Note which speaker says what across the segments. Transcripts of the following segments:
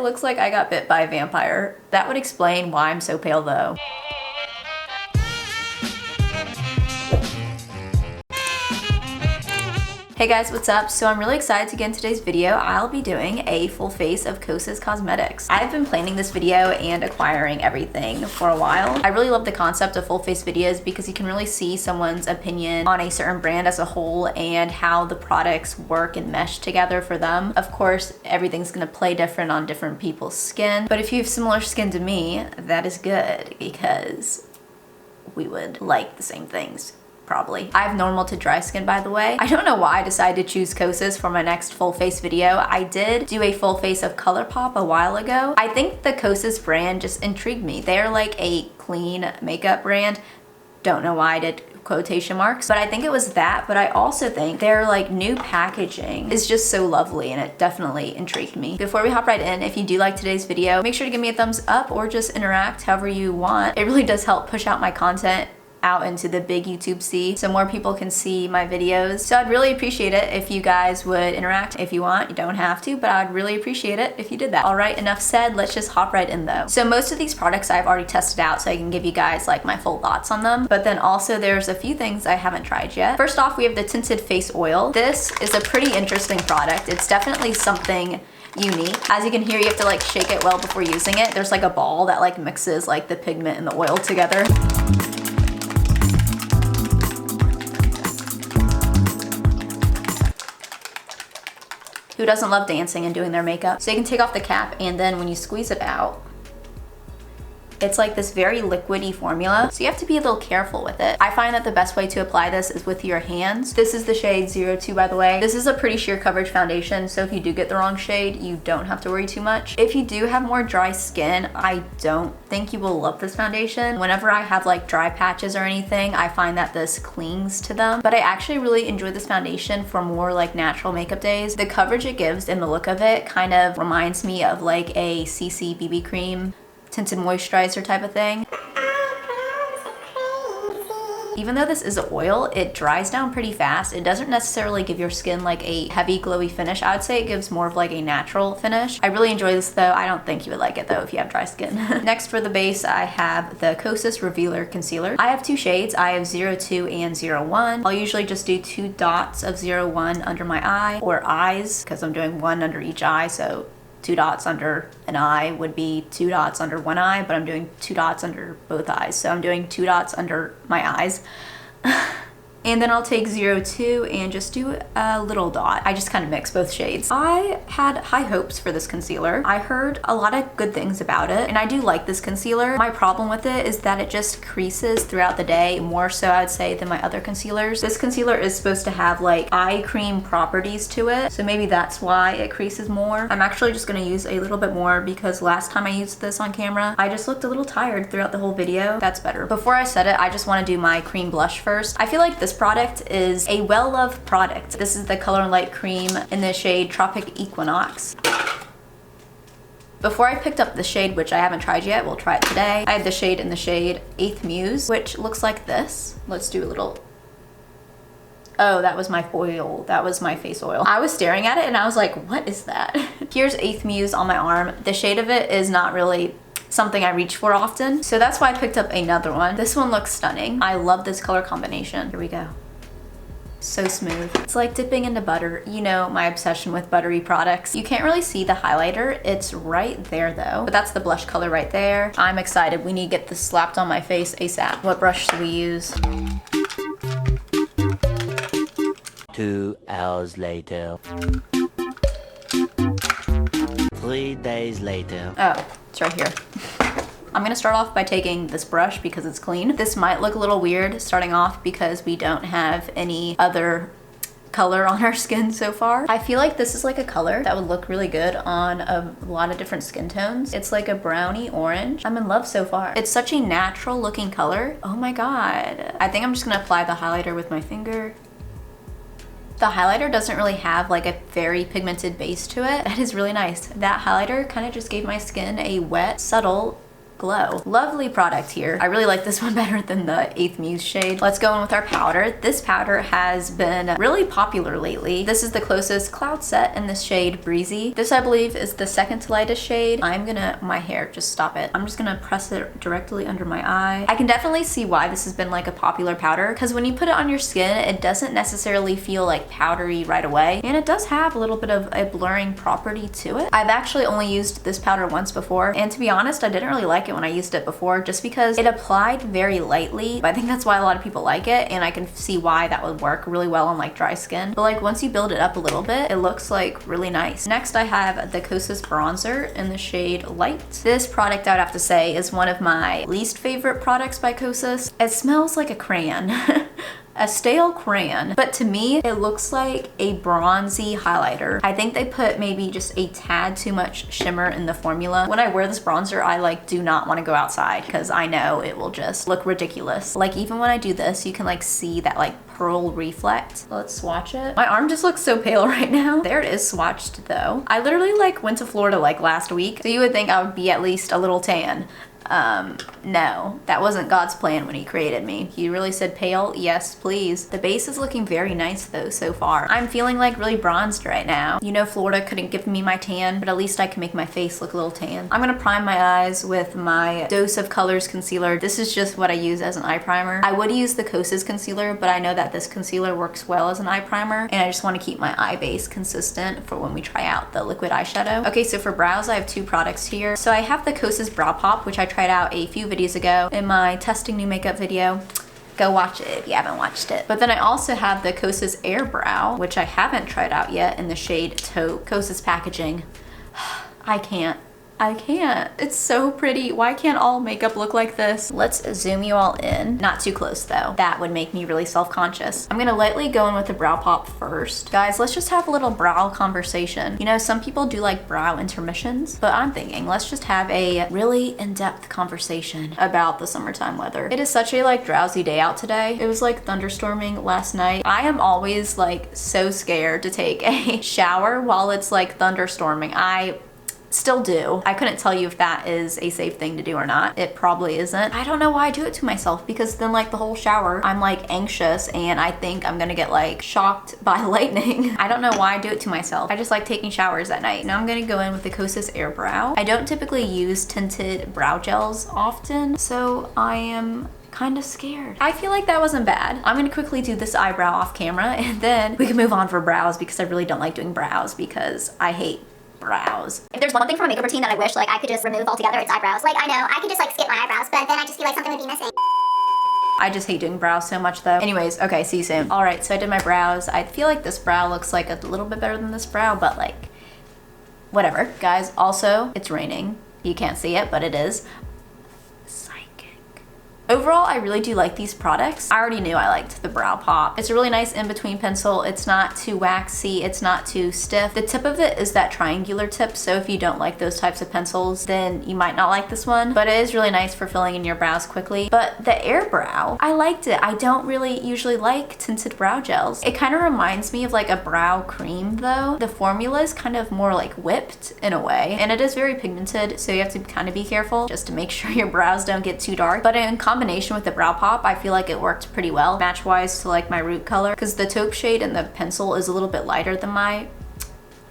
Speaker 1: looks like I got bit by a vampire. That would explain why I'm so pale though. Hey guys, what's up? So I'm really excited to get in today's video. I'll be doing a full face of Kosas Cosmetics. I've been planning this video and acquiring everything for a while. I really love the concept of full face videos because you can really see someone's opinion on a certain brand as a whole and how the products work and mesh together for them. Of course, everything's gonna play different on different people's skin, but if you have similar skin to me, that is good because we would like the same things. Probably. I have normal to dry skin, by the way. I don't know why I decided to choose Kosas for my next full face video. I did do a full face of ColourPop a while ago. I think the Kosas brand just intrigued me. They're like a clean makeup brand. Don't know why I did quotation marks, but I think it was that. But I also think their like new packaging is just so lovely and it definitely intrigued me. Before we hop right in, if you do like today's video, make sure to give me a thumbs up or just interact however you want. It really does help push out my content out into the big YouTube sea so more people can see my videos. So I'd really appreciate it if you guys would interact. If you want, you don't have to, but I'd really appreciate it if you did that. All right, enough said, let's just hop right in though. So most of these products I've already tested out so I can give you guys like my full thoughts on them, but then also there's a few things I haven't tried yet. First off, we have the Tinted Face Oil. This is a pretty interesting product. It's definitely something unique. As you can hear, you have to like shake it well before using it. There's like a ball that like mixes like the pigment and the oil together. Who doesn't love dancing and doing their makeup? So you can take off the cap and then when you squeeze it out, it's like this very liquidy formula, so you have to be a little careful with it. I find that the best way to apply this is with your hands. This is the shade 02, by the way. This is a pretty sheer coverage foundation, so if you do get the wrong shade, you don't have to worry too much. If you do have more dry skin, I don't think you will love this foundation. Whenever I have like dry patches or anything, I find that this clings to them, but I actually really enjoy this foundation for more like natural makeup days. The coverage it gives and the look of it kind of reminds me of like a CC BB cream tinted moisturizer type of thing. Even though this is an oil, it dries down pretty fast. It doesn't necessarily give your skin like a heavy glowy finish. I would say it gives more of like a natural finish. I really enjoy this though. I don't think you would like it though if you have dry skin. Next for the base, I have the Kosas Revealer Concealer. I have two shades. I have 02 and 01. I'll usually just do 2 dots of 01 under my eye or eyes because I'm doing one under each eye. So 2 dots under an eye would be 2 dots under one eye, but I'm doing 2 dots under both eyes. So I'm doing 2 dots under my eyes. And then I'll take 02 and just do a little dot. I just kind of mix both shades. I had high hopes for this concealer. I heard a lot of good things about it, and I do like this concealer. My problem with it is that it just creases throughout the day, more so I'd say than my other concealers. This concealer is supposed to have like eye cream properties to it, so maybe that's why it creases more. I'm actually just gonna use a little bit more because last time I used this on camera, I just looked a little tired throughout the whole video. That's better. Before I set it, I just wanna do my cream blush first. I feel like this product is a well-loved product. This is the Color and Light Cream in the shade Tropic Equinox. Before I picked up the shade, which I haven't tried yet, we'll try it today, I had the shade in the shade 8th Muse, which looks like this. Let's do a little... Oh, that was my oil. That was my face oil. I was staring at it and I was like, what is that? Here's 8th Muse on my arm. The shade of it is not really something I reach for often, so that's why I picked up another one. This one looks stunning. I love this color combination. Here we go. So smooth. It's like dipping into butter. You know my obsession with buttery products. You can't really see the highlighter. It's right there though, but that's the blush color right there. I'm excited. We need to get this slapped on my face ASAP. What brush do we use?
Speaker 2: 2 hours later. 3 days later.
Speaker 1: Oh, it's right here. I'm gonna start off by taking this brush because it's clean. This might look a little weird starting off because we don't have any other color on our skin so far. I feel like this is like a color that would look really good on a lot of different skin tones. It's like a brownie orange. I'm in love so far. It's such a natural looking color. Oh my god. I think I'm just gonna apply the highlighter with my finger. The highlighter doesn't really have like a very pigmented base to it. That is really nice. That highlighter kind of just gave my skin a wet, subtle glow. Lovely product here. I really like this one better than the 8th Muse shade. Let's go in with our powder. This powder has been really popular lately. This is the Kosas Cloud Set in the shade Breezy. This I believe is the second to lightest shade. My hair, just stop it. I'm just gonna press it directly under my eye. I can definitely see why this has been like a popular powder, because when you put it on your skin, it doesn't necessarily feel like powdery right away, and it does have a little bit of a blurring property to it. I've actually only used this powder once before, and to be honest, I didn't really like it when I used it before, just because it applied very lightly. I think that's why a lot of people like it, and I can see why that would work really well on like dry skin. But like once you build it up a little bit, it looks like really nice. Next I have the Kosas bronzer in the shade Light. This product, I would have to say, is one of my least favorite products by Kosas. It smells like a crayon. A stale crayon, but to me it looks like a bronzy highlighter. I think they put maybe just a tad too much shimmer in the formula. When I wear this bronzer, I like do not want to go outside because I know it will just look ridiculous. Like even when I do this, you can like see that like pearl reflect. Let's swatch it. My arm just looks so pale right now. There it is swatched though. I literally like went to Florida like last week, so you would think I would be at least a little tan. No, that wasn't God's plan when he created me. He really said pale, yes please. The base is looking very nice though so far. I'm feeling like really bronzed right now. You know, Florida couldn't give me my tan, but at least I can make my face look a little tan. I'm gonna prime my eyes with my Dose of Colors concealer. This is just what I use as an eye primer. I would use the Kosas concealer, but I know that this concealer works well as an eye primer, and I just want to keep my eye base consistent for when we try out the liquid eyeshadow. Okay, so for brows, I have two products here. So I have the Kosas Brow Pop, which I tried out a few videos ago in my testing new makeup video. Go watch it if you haven't watched it. But then I also have the Kosas Air Brow, which I haven't tried out yet, in the shade Taupe. Kosas packaging. I can't. It's so pretty. Why can't all makeup look like this? Let's zoom you all in. Not too close though. That would make me really self-conscious. I'm gonna lightly go in with the brow pop first. Guys, let's just have a little brow conversation. You know, some people do like brow intermissions, but I'm thinking let's just have a really in-depth conversation about the summertime weather. It is such a like drowsy day out today. It was like thunderstorming last night. I am always like so scared to take a shower while it's like thunderstorming. I still do. I couldn't tell you if that is a safe thing to do or not. It probably isn't. I don't know why I do it to myself, because then like the whole shower, I'm like anxious and I think I'm gonna get like shocked by lightning. I don't know why I do it to myself. I just like taking showers at night. Now I'm gonna go in with the Kosas Air Brow. I don't typically use tinted brow gels often, so I am kind of scared. I feel like that wasn't bad. I'm gonna quickly do this eyebrow off camera and then we can move on for brows, because I really don't like doing brows because I hate brows.
Speaker 3: If there's one thing from my makeup routine that I wish like I could just remove altogether, it's eyebrows. Like I know I could just like skip my eyebrows, but then I just feel like something would be missing.
Speaker 1: I just hate doing brows so much though. Anyways, okay, see you soon. All right, so I did my brows. I feel like this brow looks like a little bit better than this brow, but like, whatever. Guys, also, it's raining. You can't see it, but it is. Overall, I really do like these products. I already knew I liked the Brow Pop. It's a really nice in-between pencil. It's not too waxy. It's not too stiff. The tip of it is that triangular tip, so if you don't like those types of pencils, then you might not like this one, but it is really nice for filling in your brows quickly. But the Air Brow, I liked it. I don't really usually like tinted brow gels. It kind of reminds me of like a brow cream though. The formula is kind of more like whipped in a way, and it is very pigmented, so you have to kind of be careful just to make sure your brows don't get too dark. But in combination with the Brow Pop, I feel like it worked pretty well match wise to like my root color, because the taupe shade in the pencil is a little bit lighter than my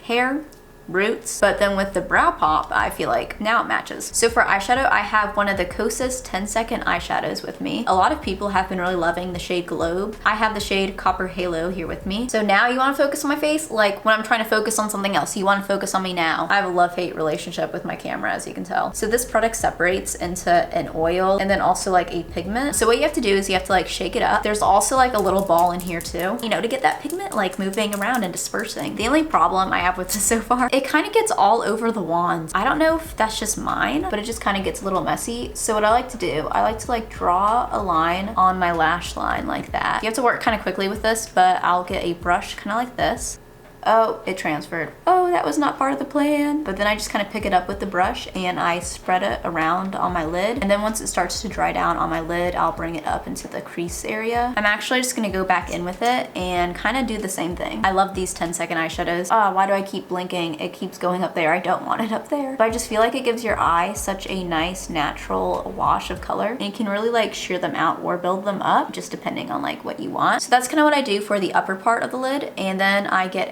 Speaker 1: hair roots, but then with the Brow Pop, I feel like now it matches. So for eyeshadow, I have one of the Kosas 10-second eyeshadows with me. A lot of people have been really loving the shade Globe. I have the shade Copper Halo here with me. So now you want to focus on my face? Like when I'm trying to focus on something else, you want to focus on me now. I have a love-hate relationship with my camera, as you can tell. So this product separates into an oil and then also like a pigment. So what you have to do is you have to like shake it up. There's also like a little ball in here too, you know, to get that pigment like moving around and dispersing. The only problem I have with this so far, it kind of gets all over the wand. I don't know if that's just mine, but it just kind of gets a little messy. So what I like to do, I like to like draw a line on my lash line like that. You have to work kind of quickly with this, but I'll get a brush kind of like this. Oh, it transferred. Oh, that was not part of the plan. But then I just kind of pick it up with the brush and I spread it around on my lid. And then once it starts to dry down on my lid, I'll bring it up into the crease area. I'm actually just gonna go back in with it and kind of do the same thing. I love these 10-second eyeshadows. Why do I keep blinking? It keeps going up there. I don't want it up there. But I just feel like it gives your eye such a nice natural wash of color. And you can really like sheer them out or build them up, just depending on like what you want. So that's kind of what I do for the upper part of the lid. And then I get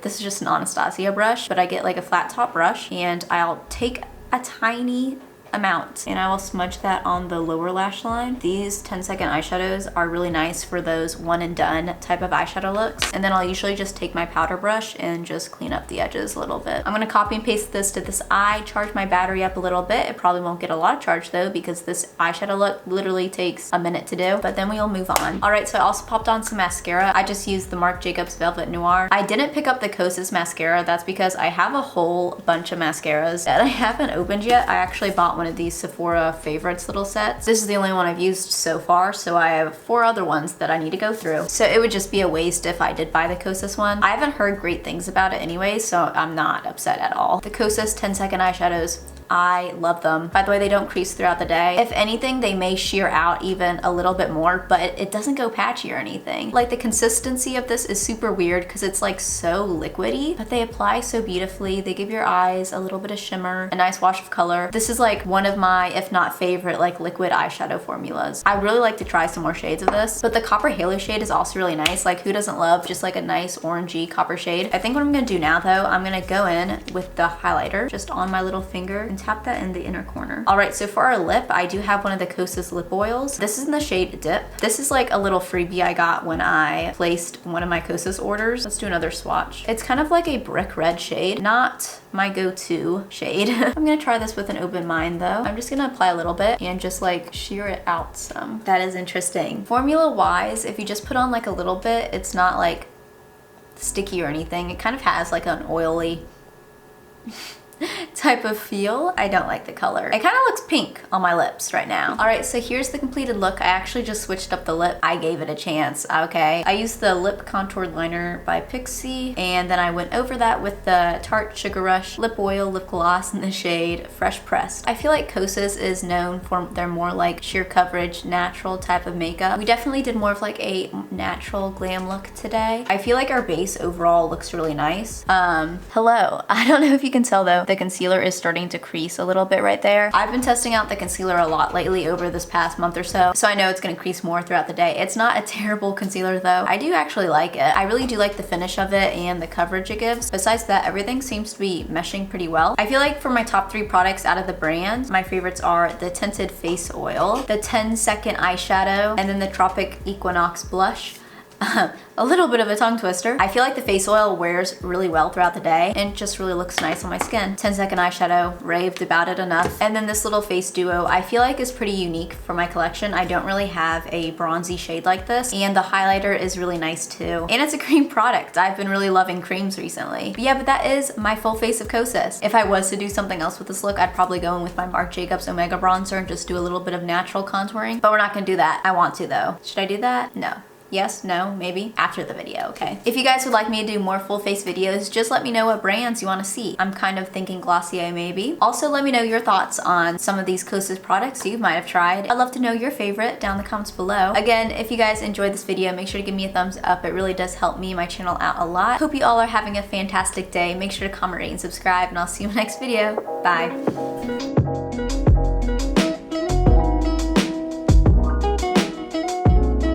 Speaker 1: this is just an Anastasia brush, but I get like a flat top brush and I'll take a tiny amount and I will smudge that on the lower lash line. These 10-second eyeshadows are really nice for those one and done type of eyeshadow looks. And then I'll usually just take my powder brush and just clean up the edges a little bit. I'm gonna copy and paste this to this eye, charge my battery up a little bit. It probably won't get a lot of charge though, because this eyeshadow look literally takes a minute to do, but then we'll move on. All right, so I also popped on some mascara. I just used the Marc Jacobs Velvet Noir. I didn't pick up the Kosas mascara. That's because I have a whole bunch of mascaras that I haven't opened yet. I actually bought one of these Sephora favorites little sets. This is the only one I've used so far, so I have 4 other ones that I need to go through. So it would just be a waste if I did buy the Kosas one. I haven't heard great things about it anyway, so I'm not upset at all. The Kosas 10-second eyeshadows, I love them. By the way, they don't crease throughout the day. If anything, they may sheer out even a little bit more, but it doesn't go patchy or anything. Like the consistency of this is super weird because it's like so liquidy, but they apply so beautifully. They give your eyes a little bit of shimmer, a nice wash of color. This is like one of my, if not favorite, like liquid eyeshadow formulas. I really like to try some more shades of this, but the Copper Halo shade is also really nice. Like who doesn't love just like a nice orangey copper shade? I think what I'm gonna do now though, I'm gonna go in with the highlighter just on my little finger and tap that in the inner corner. All right, so for our lip, I do have one of the Kosas lip oils. This is in the shade Dip. This is like a little freebie I got when I placed one of my Kosas orders. Let's do another swatch. It's kind of like a brick red shade, not my go-to shade. I'm gonna try this with an open mind though. I'm just gonna apply a little bit and just like sheer it out some. That is interesting. Formula wise, if you just put on like a little bit, it's not like sticky or anything. It kind of has like an oily type of feel. I don't like the color. It kind of looks pink on my lips right now. All right, so here's the completed look. I actually just switched up the lip. I gave it a chance, okay? I used the lip contour liner by Pixie, and then I went over that with the Tarte Sugar Rush lip oil lip gloss in the shade Fresh Pressed. I feel like Kosas is known for their more like sheer coverage, natural type of makeup. We definitely did more of like a natural glam look today. I feel like our base overall looks really nice. Hello. I don't know if you can tell though, the concealer is starting to crease a little bit right there. I've been testing out the concealer a lot lately over this past month or so I know it's gonna crease more throughout the day. It's not a terrible concealer though. I do actually like it. I really do like the finish of it and the coverage it gives. Besides that, everything seems to be meshing pretty well. I feel like for my top 3 products out of the brand, my favorites are the Tinted Face Oil, the 10-second eyeshadow, and then the Tropic Equinox blush. A little bit of a tongue twister. I feel like the face oil wears really well throughout the day and just really looks nice on my skin. 10-second eyeshadow, raved about it enough. And then this little face duo I feel like is pretty unique for my collection. I don't really have a bronzy shade like this, and the highlighter is really nice too. And it's a cream product. I've been really loving creams recently. But yeah, but that is my full face of Kosas. If I was to do something else with this look, I'd probably go in with my Marc Jacobs Omega bronzer and just do a little bit of natural contouring, but we're not gonna do that. I want to though. Should I do that? No. Yes, no, maybe after the video, okay? If you guys would like me to do more full face videos, just let me know what brands you want to see. I'm kind of thinking Glossier maybe. Also, let me know your thoughts on some of these Kosas products you might have tried. I'd love to know your favorite down in the comments below. Again, if you guys enjoyed this video, make sure to give me a thumbs up. It really does help me and my channel out a lot. Hope you all are having a fantastic day. Make sure to comment, rate, and subscribe, and I'll see you in the next video. Bye.